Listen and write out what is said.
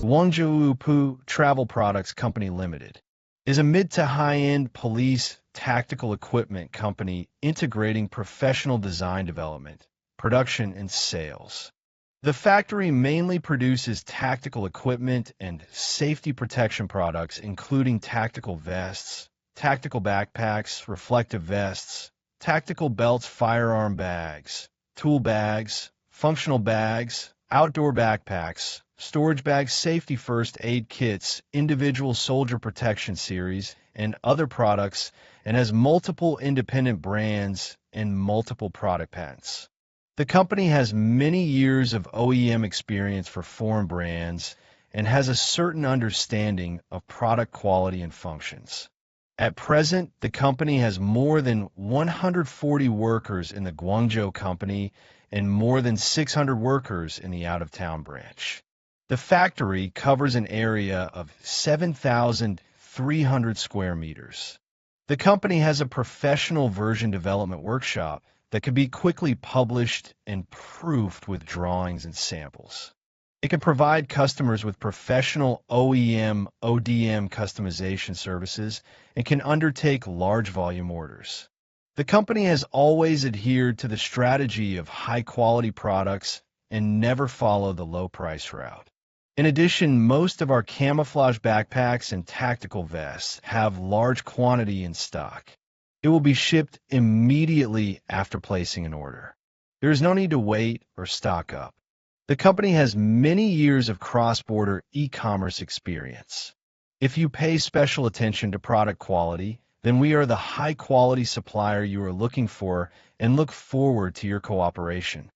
Manufacturer-LUPU Travel Products Company Limited is a mid to high-end police tactical equipment company integrating professional design development, production, and sales. The factory mainly produces tactical equipment and safety protection products, including tactical vests, tactical backpacks, reflective vests, tactical belts, firearm bags, tool bags, functional bags, outdoor backpacks, storage bags, safety first aid kits, individual soldier protection series, and other products, and has multiple independent brands and multiple product patents. The company has many years of OEM experience for foreign brands and has a certain understanding of product quality and functions. At present, the company has more than 140 workers in the Guangzhou company and more than 600 workers in the out-of-town branch. The factory covers an area of 7,300 square meters. The company has a professional version development workshop that can be quickly published and proofed with drawings and samples. It can provide customers with professional OEM, ODM customization services and can undertake large volume orders. The company has always adhered to the strategy of high-quality products and never follow the low-price route. In addition, most of our camouflage backpacks and tactical vests have large quantity in stock. It will be shipped immediately after placing an order. There is no need to wait or stock up. The company has many years of cross-border e-commerce experience. If you pay special attention to product quality, then we are the high-quality supplier you are looking for and look forward to your cooperation.